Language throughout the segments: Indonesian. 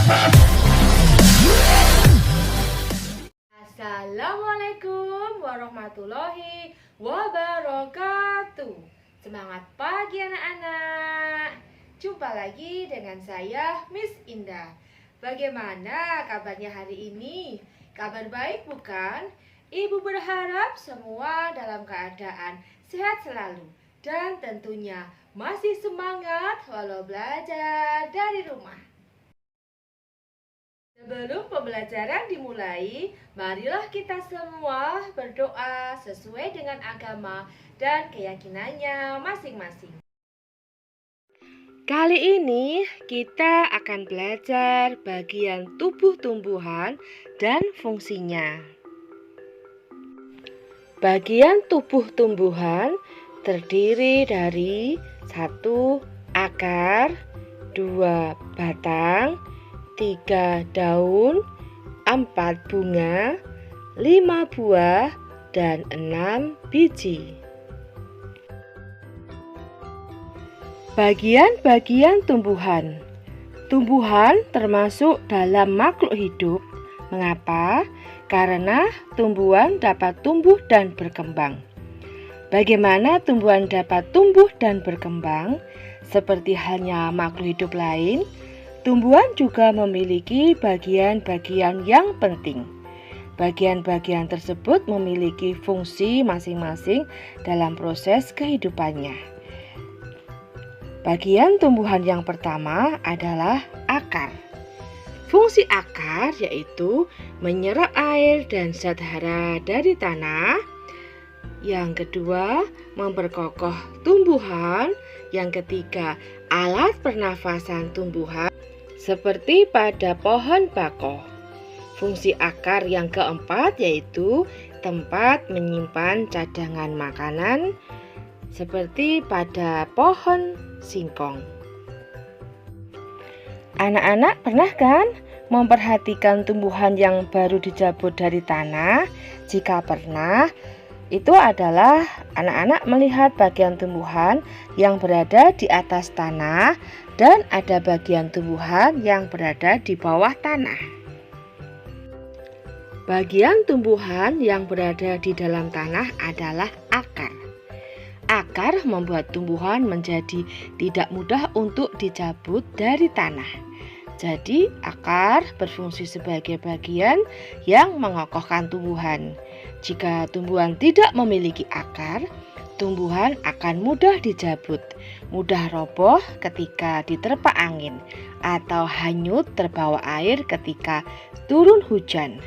Assalamualaikum warahmatullahi wabarakatuh. Semangat pagi anak-anak. Jumpa lagi dengan saya Miss Indah. Bagaimana kabarnya hari ini? Kabar baik bukan? Ibu berharap semua dalam keadaan sehat selalu dan tentunya masih semangat walau belajar dari rumah. Sebelum pembelajaran dimulai, marilah kita semua berdoa sesuai dengan agama dan keyakinannya masing-masing. Kali ini kita akan belajar bagian tubuh tumbuhan dan fungsinya. Bagian tubuh tumbuhan terdiri dari 1. Akar, 2. Batang, 3. Daun, 4. Bunga, 5. Buah, dan 6. Biji. Bagian-bagian tumbuhan. Tumbuhan termasuk dalam makhluk hidup. Mengapa? Karena tumbuhan dapat tumbuh dan berkembang. Bagaimana tumbuhan dapat tumbuh dan berkembang? Seperti halnya makhluk hidup lain, tumbuhan juga memiliki bagian-bagian yang penting. Bagian-bagian tersebut memiliki fungsi masing-masing dalam proses kehidupannya. Bagian tumbuhan yang pertama adalah akar. Fungsi akar yaitu menyerap air dan zat hara dari tanah. Yang kedua, memperkokoh tumbuhan. Yang ketiga, alat pernafasan tumbuhan seperti pada pohon bako. Fungsi akar yang keempat yaitu tempat menyimpan cadangan makanan seperti pada pohon singkong. Anak-anak pernah kan memperhatikan tumbuhan yang baru dicabut dari tanah? Jika pernah, itu adalah anak-anak melihat bagian tumbuhan yang berada di atas tanah dan ada bagian tumbuhan yang berada di bawah tanah. Bagian tumbuhan yang berada di dalam tanah adalah akar. Akar membuat tumbuhan menjadi tidak mudah untuk dicabut dari tanah. Jadi, akar berfungsi sebagai bagian yang mengokohkan tumbuhan. Jika tumbuhan tidak memiliki akar, tumbuhan akan mudah dicabut, mudah roboh ketika diterpa angin, atau hanyut terbawa air ketika turun hujan.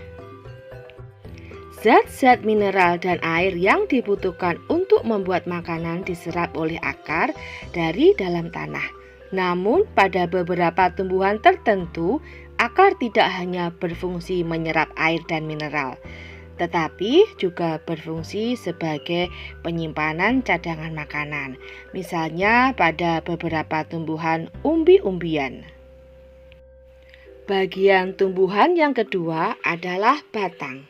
Zat-zat mineral dan air yang dibutuhkan untuk membuat makanan diserap oleh akar dari dalam tanah. Namun pada beberapa tumbuhan tertentu, akar tidak hanya berfungsi menyerap air dan mineral, tetapi juga berfungsi sebagai penyimpanan cadangan makanan. Misalnya pada beberapa tumbuhan umbi-umbian. Bagian tumbuhan yang kedua adalah batang.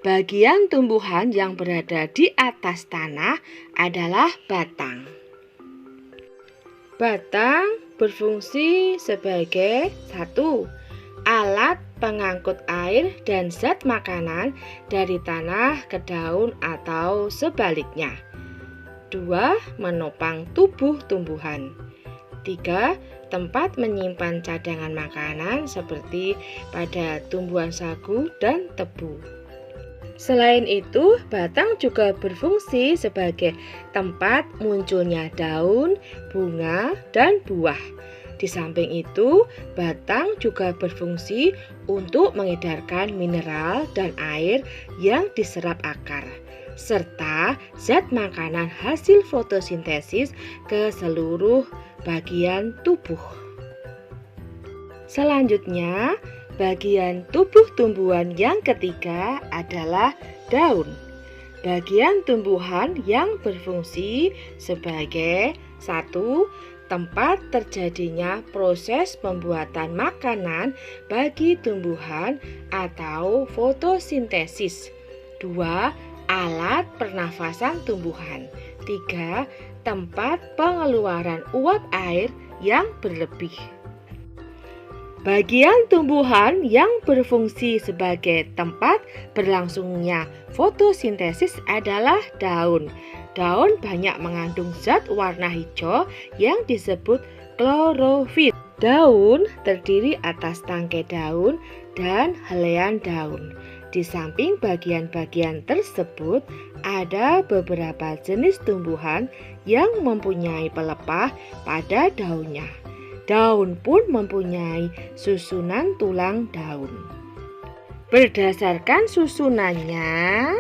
Bagian tumbuhan yang berada di atas tanah adalah batang. Batang berfungsi sebagai 1. Alat pengangkut air dan zat makanan dari tanah ke daun atau sebaliknya. 2. Menopang tubuh tumbuhan. 3. Tempat menyimpan cadangan makanan seperti pada tumbuhan sagu dan tebu. Selain itu, batang juga berfungsi sebagai tempat munculnya daun, bunga, dan buah. Di samping itu, batang juga berfungsi untuk mengedarkan mineral dan air yang diserap akar, serta zat makanan hasil fotosintesis ke seluruh bagian tubuh. Selanjutnya, bagian tubuh tumbuhan yang ketiga adalah daun. Bagian tumbuhan yang berfungsi sebagai 1. Tempat terjadinya proses pembuatan makanan bagi tumbuhan atau fotosintesis. 2. Alat pernafasan tumbuhan. 3. Tempat pengeluaran uap air yang berlebih. Bagian tumbuhan yang berfungsi sebagai tempat berlangsungnya fotosintesis adalah daun. Daun banyak mengandung zat warna hijau yang disebut klorofil. Daun terdiri atas tangkai daun dan helaian daun. Di samping bagian-bagian tersebut, ada beberapa jenis tumbuhan yang mempunyai pelepah pada daunnya. Daun pun mempunyai susunan tulang daun. Berdasarkan susunannya,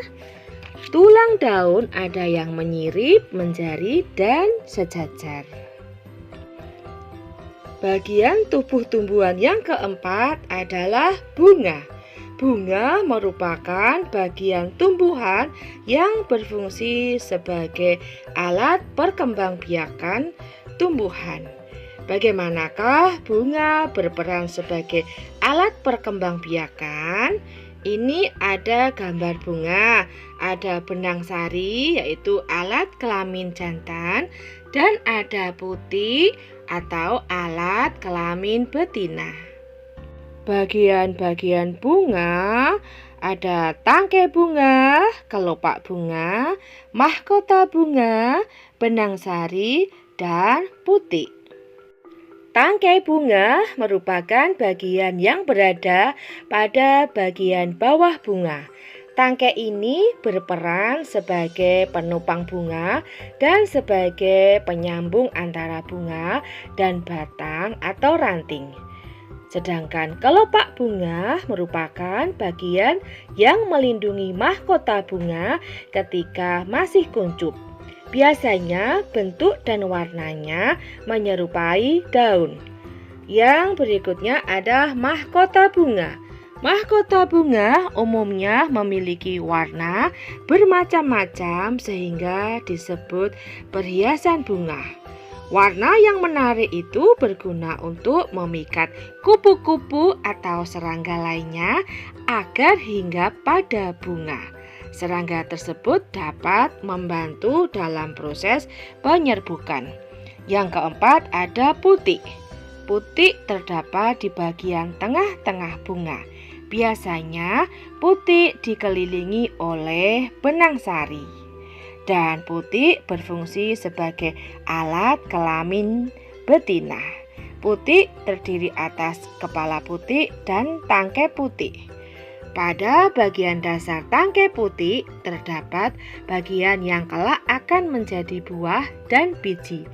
tulang daun ada yang menyirip, menjari, dan sejajar. Bagian tubuh tumbuhan yang keempat adalah bunga. Bunga merupakan bagian tumbuhan yang berfungsi sebagai alat perkembangbiakan tumbuhan. Bagaimanakah bunga berperan sebagai alat perkembangbiakan? Ini ada gambar bunga, ada benang sari yaitu alat kelamin jantan, dan ada putik atau alat kelamin betina. Bagian-bagian bunga ada tangkai bunga, kelopak bunga, mahkota bunga, benang sari, dan putik. Tangkai bunga merupakan bagian yang berada pada bagian bawah bunga. Tangkai ini berperan sebagai penopang bunga dan sebagai penyambung antara bunga dan batang atau ranting. Sedangkan kelopak bunga merupakan bagian yang melindungi mahkota bunga ketika masih kuncup. Biasanya bentuk dan warnanya menyerupai daun. Yang berikutnya ada mahkota bunga. Mahkota bunga umumnya memiliki warna bermacam-macam sehingga disebut perhiasan bunga. Warna yang menarik itu berguna untuk memikat kupu-kupu atau serangga lainnya agar hinggap pada bunga. Serangga tersebut dapat membantu dalam proses penyerbukan. Yang keempat ada putik. Putik terdapat di bagian tengah-tengah bunga. Biasanya putik dikelilingi oleh benang sari. Dan putik berfungsi sebagai alat kelamin betina. Putik terdiri atas kepala putik dan tangkai putik. Pada bagian dasar tangkai putik terdapat bagian yang kelak akan menjadi buah dan biji.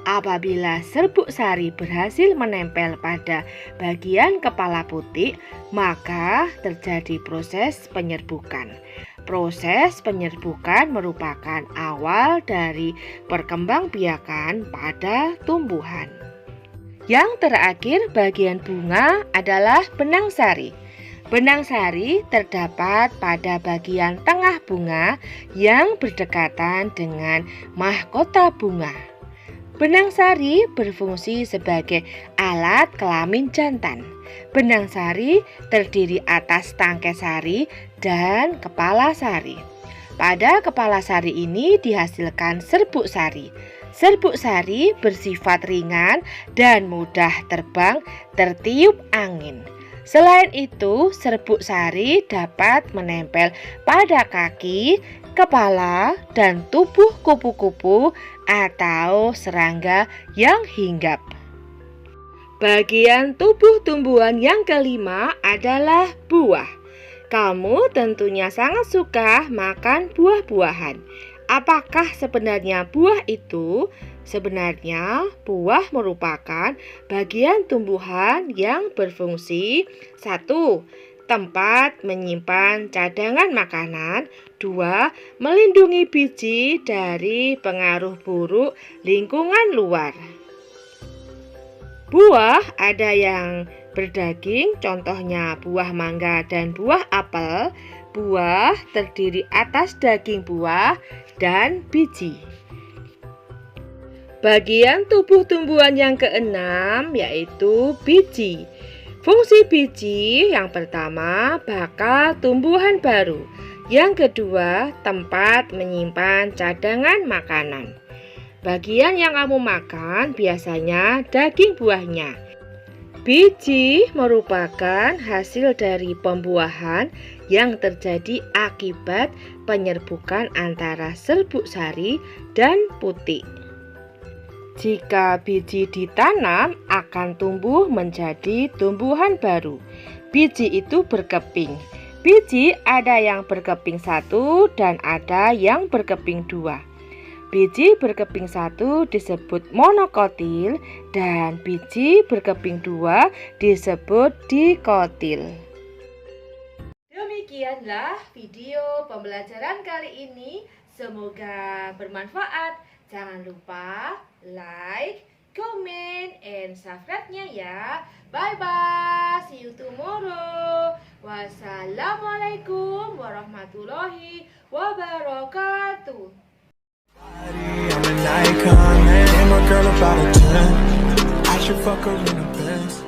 Apabila serbuk sari berhasil menempel pada bagian kepala putik, maka terjadi proses penyerbukan. Proses penyerbukan merupakan awal dari perkembangbiakan pada tumbuhan. Yang terakhir, bagian bunga adalah benang sari. Benang sari terdapat pada bagian tengah bunga yang berdekatan dengan mahkota bunga. Benang sari berfungsi sebagai alat kelamin jantan. Benang sari terdiri atas tangkai sari dan kepala sari. Pada kepala sari ini dihasilkan serbuk sari. Serbuk sari bersifat ringan dan mudah terbang tertiup angin. Selain itu, serbuk sari dapat menempel pada kaki, kepala, dan tubuh kupu-kupu atau serangga yang hinggap. Bagian tubuh tumbuhan yang kelima adalah buah. Kamu tentunya sangat suka makan buah-buahan. Apakah sebenarnya buah itu? Sebenarnya buah merupakan bagian tumbuhan yang berfungsi 1. Tempat menyimpan cadangan makanan. 2. Melindungi biji dari pengaruh buruk lingkungan luar. Buah ada yang berdaging, contohnya buah mangga dan buah apel. Buah terdiri atas daging buah dan biji. Bagian tubuh tumbuhan yang keenam yaitu biji. Fungsi biji yang pertama, bakal tumbuhan baru. Yang kedua, tempat menyimpan cadangan makanan. Bagian yang kamu makan biasanya daging buahnya. Biji merupakan hasil dari pembuahan yang terjadi akibat penyerbukan antara serbuk sari dan putik. Jika biji ditanam, akan tumbuh menjadi tumbuhan baru. Biji itu berkeping. Biji ada yang berkeping 1 dan ada yang berkeping 2. Biji berkeping 1 disebut monokotil dan biji berkeping 2 disebut dikotil. Demikianlah video pembelajaran kali ini. Semoga bermanfaat. Jangan lupa like, comment, and subscribe-nya ya. Bye-bye. See you tomorrow. Wassalamualaikum warahmatullahi wabarakatuh. I'm an icon, man. And my girl about a 10. I should fuck her in a Benz.